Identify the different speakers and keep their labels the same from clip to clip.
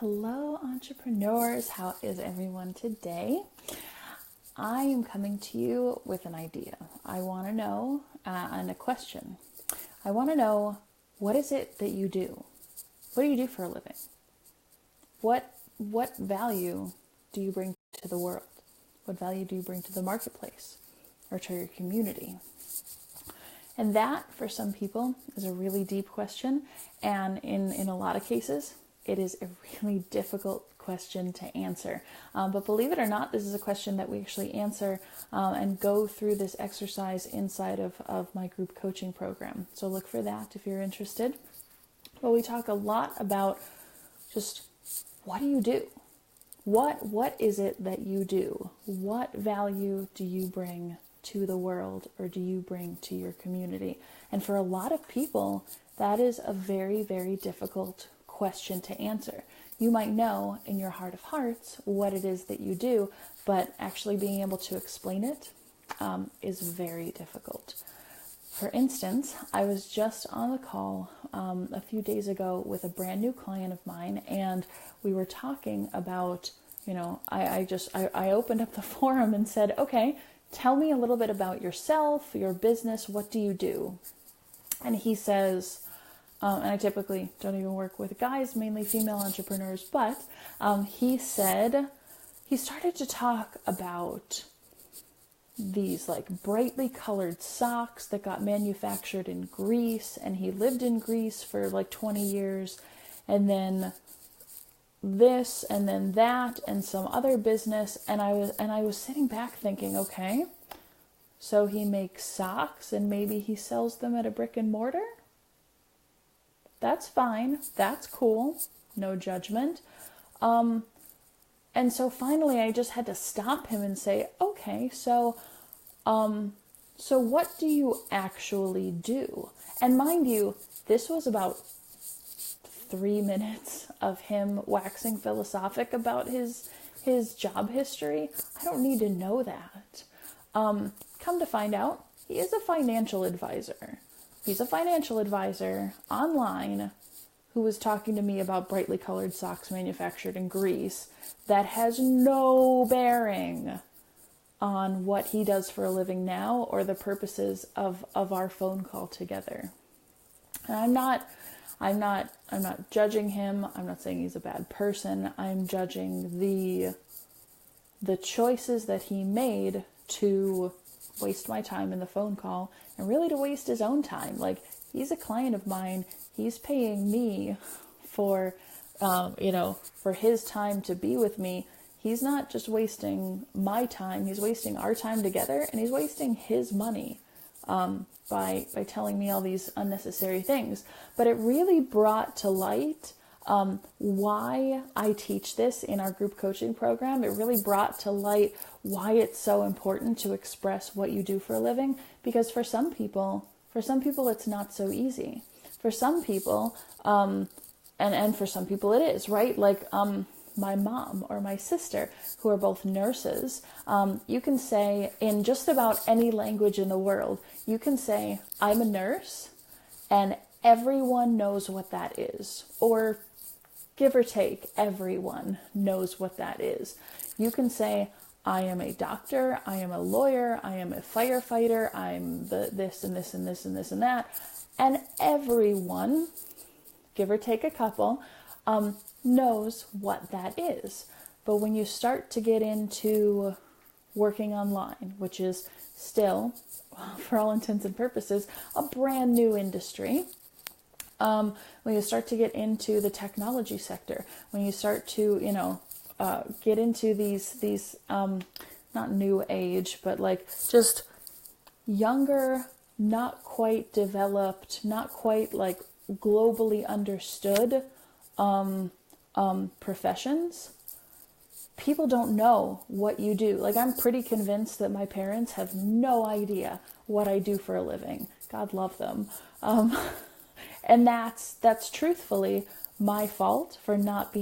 Speaker 1: Hello, entrepreneurs. How is everyone today? I am coming to you with an idea. I want to know, and a question. I want to know, what is it that you do? What do you do for a living? What value do you bring to the world? What value do you bring to the marketplace or to your community? And that, for some people, is a really deep question. And in a lot of cases, it is a really difficult question to answer. But believe it or not, this is a question that we actually answer and go through this exercise inside of my group coaching program. So look for that if you're interested. But we talk a lot about just, what do you do? What is it that you do? What value do you bring to the world, or do you bring to your community? And for a lot of people, that is a very, very difficult question to answer. You might know in your heart of hearts what it is that you do, but actually being able to explain it is very difficult. For instance, I was just on the call a few days ago with a brand new client of mine, and we were talking about, I opened up the forum and said, okay, tell me a little bit about yourself, your business, what do you do? And he says, and I typically don't even work with guys, mainly female entrepreneurs, but he said, he started to talk about these like brightly colored socks that got manufactured in Greece, and he lived in Greece for like 20 years, and then this and then that and some other business, and I was sitting back thinking, okay, so he makes socks and maybe he sells them at a brick and mortar. That's fine, that's cool, no judgment. And so finally I just had to stop him and say, okay, so what do you actually do? And mind you, this was about 3 minutes of him waxing philosophic about his job history. I don't need to know that. Come to find out, he is a financial advisor. He's a financial advisor online who was talking to me about brightly colored socks manufactured in Greece that has no bearing on what he does for a living now or the purposes of our phone call together. And I'm not judging him. I'm not saying he's a bad person. I'm judging the choices that he made to waste my time in the phone call and really to waste his own time. Like, he's a client of mine. He's paying me for, for his time to be with me. He's not just wasting my time. He's wasting our time together, and he's wasting his money by telling me all these unnecessary things. But it really brought to light why I teach this in our group coaching program. It really brought to light why it's so important to express what you do for a living, because for some people it's not so easy. For some people, and for some people it is, right? Like my mom or my sister, who are both nurses, you can say in just about any language in the world, you can say, I'm a nurse, and everyone knows what that is. Or give or take, everyone knows what that is. You can say, I am a doctor, I am a lawyer, I am a firefighter, I'm this and this and this and this and that. And everyone, give or take a couple, knows what that is. But when you start to get into working online, which is still, for all intents and purposes, a brand new industry, when you start to get into the technology sector, when you start to, get into these not new age, but like just younger, not quite developed, not quite like globally understood professions, people don't know what you do. Like, I'm pretty convinced that my parents have no idea what I do for a living. God love them. And that's truthfully my fault for not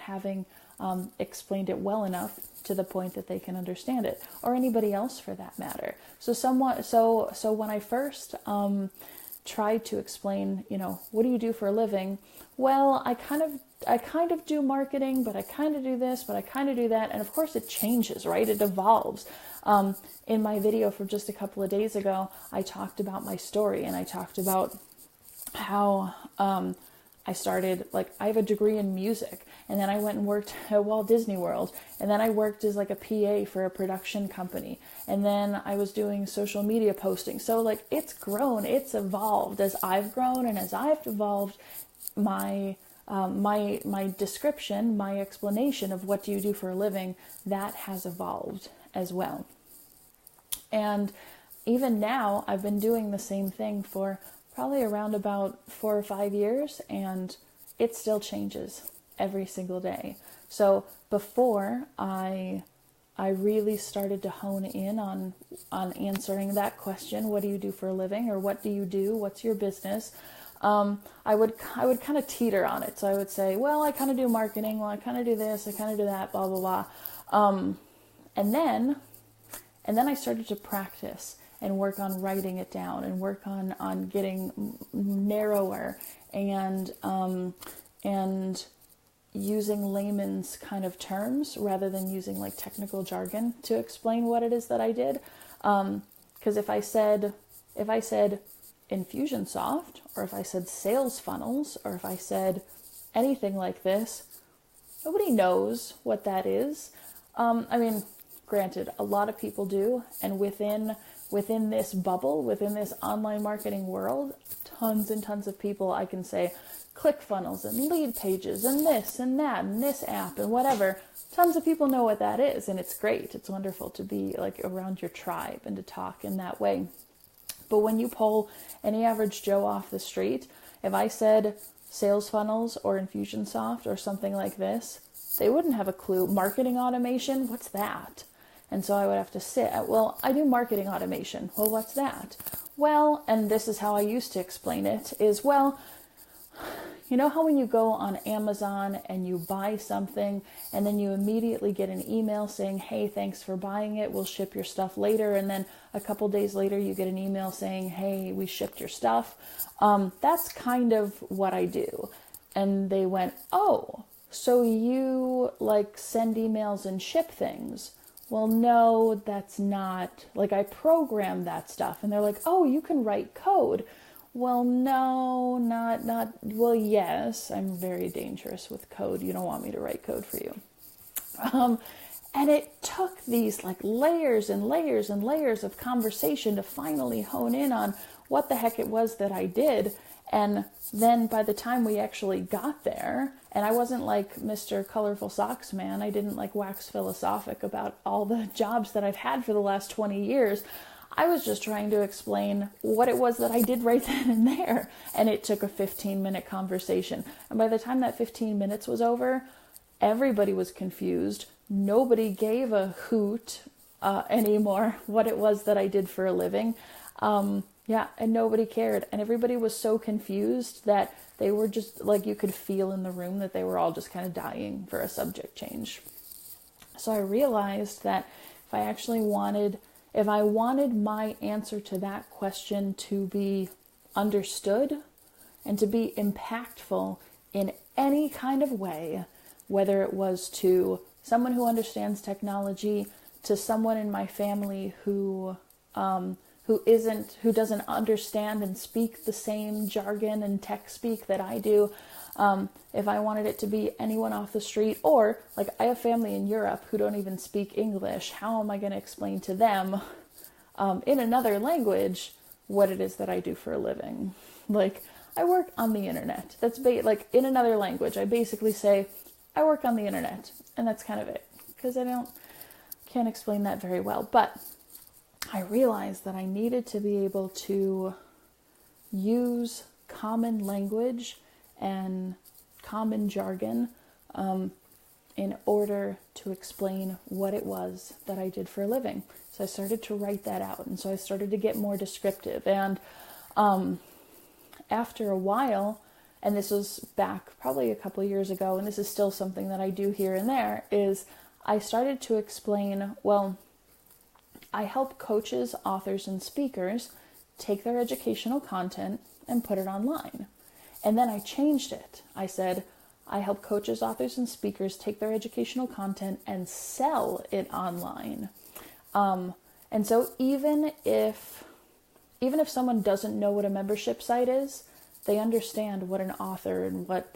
Speaker 1: having explained it well enough to the point that they can understand it, or anybody else for that matter. So when I first tried to explain, what do you do for a living? Well, I kind of do marketing, but I kind of do this, but I kind of do that. And of course it changes, right? It evolves. In my video from just a couple of days ago, I talked about my story, and I talked about how I started, I have a degree in music, and then I went and worked at Walt Disney World, and then I worked as a PA for a production company, and then I was doing social media posting. So it's grown, it's evolved as I've grown, and as I've evolved, my description, my explanation of what do you do for a living, that has evolved as well. And even now, I've been doing the same thing for probably around about 4 or 5 years, and it still changes every single day. So before I really started to hone in on answering that question, what do you do for a living, or what do you do, what's your business, I would kind of teeter on it. So I would say, well, I kind of do marketing, well, I kind of do this, I kind of do that, blah, blah, blah. And then I started to practice and work on writing it down, and work on getting narrower, and using layman's kind of terms rather than using technical jargon to explain what it is that I did. Because if I said Infusionsoft, or if I said sales funnels, or if I said anything like this, nobody knows what that is. Granted, a lot of people do, and within this bubble, within this online marketing world, tons and tons of people, I can say, ClickFunnels and lead pages and this and that and this app and whatever. Tons of people know what that is, and it's great. It's wonderful to be around your tribe and to talk in that way. But when you poll any average Joe off the street, if I said sales funnels or Infusionsoft or something like this, they wouldn't have a clue. Marketing automation, what's that? And so I would have to sit, well, I do marketing automation. Well, what's that? Well, and this is how I used to explain it, is, well, you know how when you go on Amazon and you buy something and then you immediately get an email saying, hey, thanks for buying it, we'll ship your stuff later. And then a couple days later you get an email saying, hey, we shipped your stuff. That's kind of what I do. And they went, oh, so you send emails and ship things? Well, no, that's not, I program that stuff. And they're like, oh, you can write code. Well, no, not, well, yes, I'm very dangerous with code. You don't want me to write code for you. And it took these layers and layers and layers of conversation to finally hone in on what the heck it was that I did. And then by the time we actually got there, and I wasn't like Mr. Colorful Socks Man, I didn't wax philosophic about all the jobs that I've had for the last 20 years. I was just trying to explain what it was that I did right then and there. And it took a 15-minute conversation. And by the time that 15 minutes was over, everybody was confused. Nobody gave a hoot anymore what it was that I did for a living. And nobody cared. And everybody was so confused that they were just you could feel in the room that they were all just kind of dying for a subject change. So I realized that if I wanted my answer to that question to be understood and to be impactful in any kind of way, whether it was to someone who understands technology, to someone in my family who doesn't understand and speak the same jargon and tech speak that I do, if I wanted it to be anyone off the street, or I have family in Europe who don't even speak English, how am I going to explain to them in another language what it is that I do for a living? I work on the internet. That's in another language. I basically say I work on the internet, and that's kind of it, because can't explain that very well. But I realized that I needed to be able to use common language and common jargon in order to explain what it was that I did for a living. So I started to write that out, and so I started to get more descriptive. And after a while, and this was back probably a couple of years ago, and this is still something that I do here and there, is I started to explain, well, I help coaches, authors, and speakers take their educational content and put it online. And then I changed it. I said, I help coaches, authors, and speakers take their educational content and sell it online. And so even if someone doesn't know what a membership site is, they understand what an author and what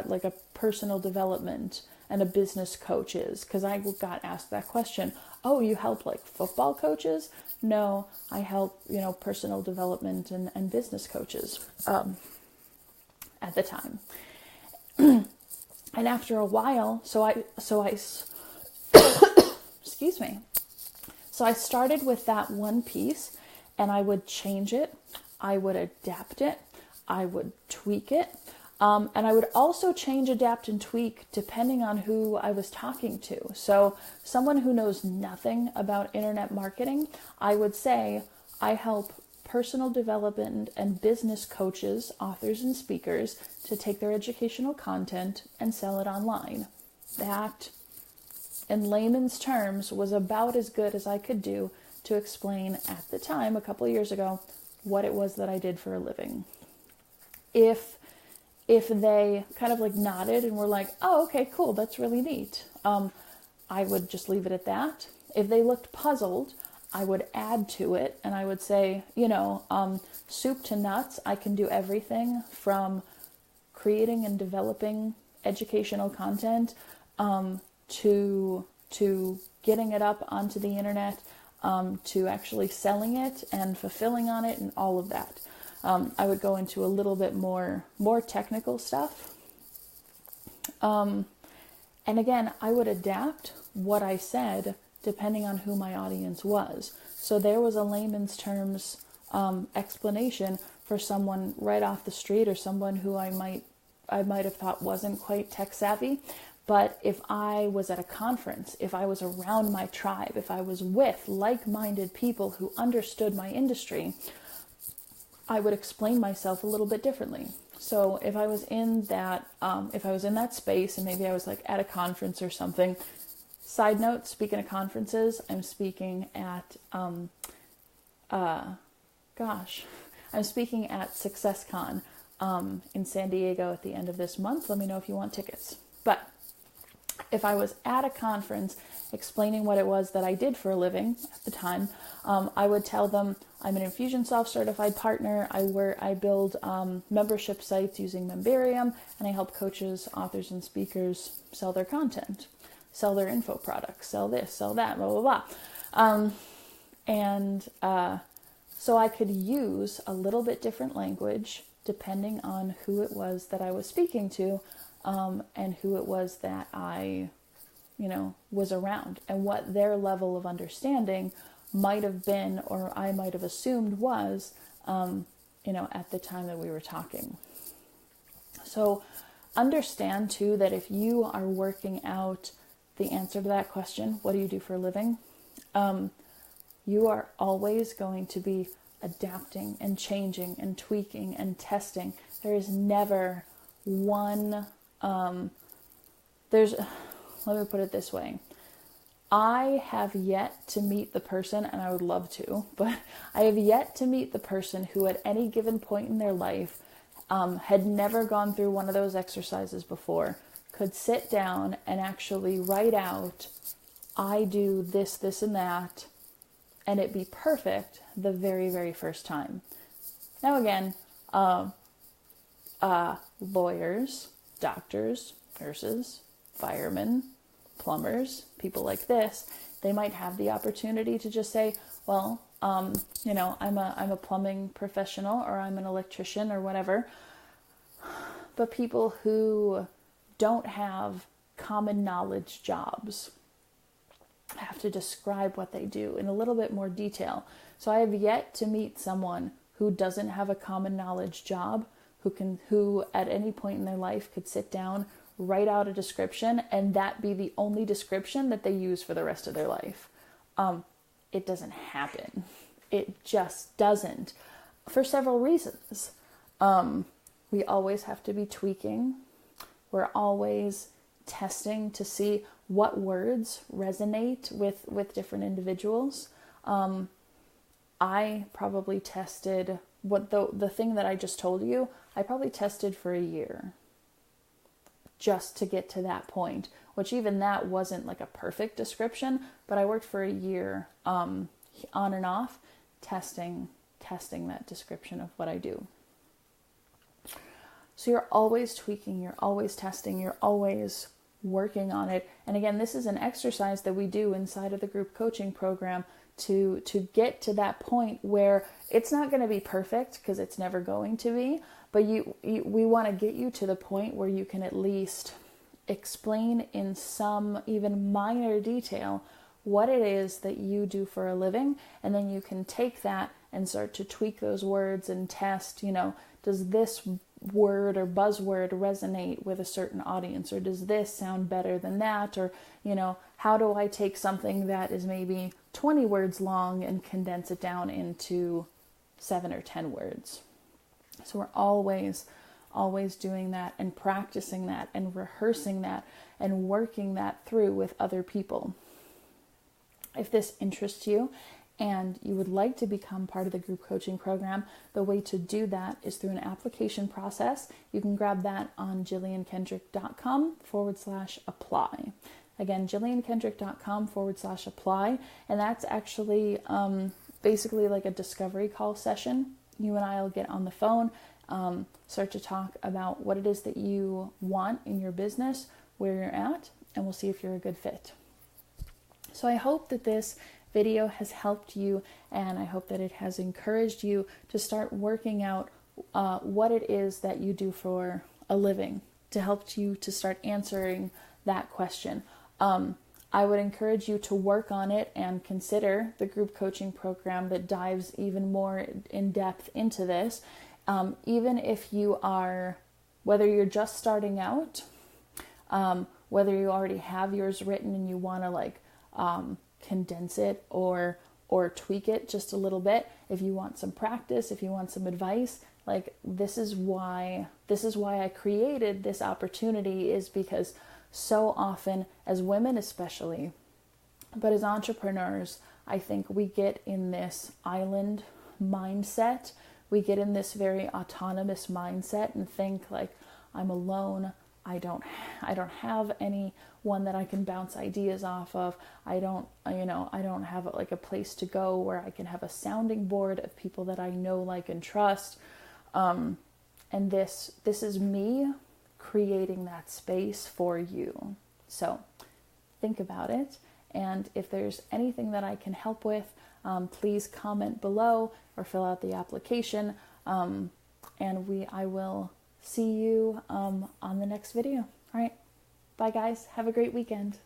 Speaker 1: like a personal development and a business coach is. Because I got asked that question. Oh, you help like football coaches? No, I help, personal development and business coaches at the time. And after a while, excuse me. So I started with that one piece, and I would change it, I would adapt it, I would tweak it, and I would also change, adapt, and tweak depending on who I was talking to. So someone who knows nothing about internet marketing, I would say, I help personal development and business coaches, authors, and speakers to take their educational content and sell it online. That, in layman's terms, was about as good as I could do to explain at the time, a couple of years ago, what it was that I did for a living. If they kind of like nodded and were like, oh, okay, cool, that's really neat, I would just leave it at that. If they looked puzzled, I would add to it, and I would say, soup to nuts, I can do everything from creating and developing educational content to getting it up onto the internet, to actually selling it and fulfilling on it and all of that. I would go into a little bit more technical stuff. And again, I would adapt what I said depending on who my audience was. So there was a layman's terms explanation for someone right off the street, or someone who I might have thought wasn't quite tech savvy. But if I was at a conference, if I was around my tribe, if I was with like-minded people who understood my industry, I would explain myself a little bit differently. So if I was in that space, and maybe I was like at a conference or something. Side note, speaking of conferences, I'm speaking at SuccessCon in San Diego at the end of this month. Let me know if you want tickets. But if I was at a conference explaining what it was that I did for a living at the time, I would tell them I'm an Infusionsoft certified partner. I build membership sites using Memberium, and I help coaches, authors, and speakers sell their content, sell their info products, sell this, sell that, blah, blah, blah. So I could use a little bit different language depending on who it was that I was speaking to, and who it was that I, was around, and what their level of understanding might have been, or I might have assumed was, at the time that we were talking. So understand too that if you are working out the answer to that question, what do you do for a living? You are always going to be adapting and changing and tweaking and testing. There is never one, let me put it this way. I have yet to meet the person, and I would love to, but I have yet to meet the person who at any given point in their life had never gone through one of those exercises before, could sit down and actually write out, I do this, this, and that, and it be perfect the very, very first time. Now again, lawyers, doctors, nurses, firemen, plumbers, people like this, they might have the opportunity to just say, well, I'm a plumbing professional, or I'm an electrician, or whatever. But people who don't have common knowledge jobs have to describe what they do in a little bit more detail. So I have yet to meet someone who doesn't have a common knowledge job, who at any point in their life could sit down, write out a description, and that be the only description that they use for the rest of their life. It doesn't happen. It just doesn't, for several reasons. We always have to be tweaking. We're always testing to see what words resonate with different individuals. I probably tested what the thing that I just told you, I probably tested for a year just to get to that point, which even that wasn't like a perfect description, but I worked for a year on and off testing that description of what I do. So you're always tweaking, you're always testing, you're always working on it. And again, this is an exercise that we do inside of the group coaching program to get to that point where it's not going to be perfect, because it's never going to be, but we want to get you to the point where you can at least explain in some even minor detail what it is that you do for a living, and then you can take that and start to tweak those words and test, does this word or buzzword resonate with a certain audience, or does this sound better than that, or how do I take something that is maybe 20 words long and condense it down into 7 or 10 words. So we're always doing that and practicing that and rehearsing that and working that through with other people. If this interests you and you would like to become part of the group coaching program, the way to do that is through an application process. You can grab that on jilliankendrick.com/apply. Again, jilliankendrick.com/apply. And that's actually basically like a discovery call session. You and I will get on the phone, start to talk about what it is that you want in your business, where you're at, and we'll see if you're a good fit. So I hope that this video has helped you, and I hope that it has encouraged you to start working out what it is that you do for a living, to help you to start answering that question. I would encourage you to work on it and consider the group coaching program that dives even more in depth into this. Even if you are, whether you're just starting out, whether you already have yours written and you want to condense it or tweak it just a little bit, if you want some practice, if you want some advice, this is why I created this opportunity, is because so often, as women especially, but as entrepreneurs, I think we get in this island mindset. We get in this very autonomous mindset and think I'm alone. I don't have anyone that I can bounce ideas off of. I don't have a place to go where I can have a sounding board of people that I know, like, and trust. And this is me creating that space for you. So think about it. And if there's anything that I can help with, please comment below or fill out the application. And I will see you on the next video. All right. Bye, guys. Have a great weekend.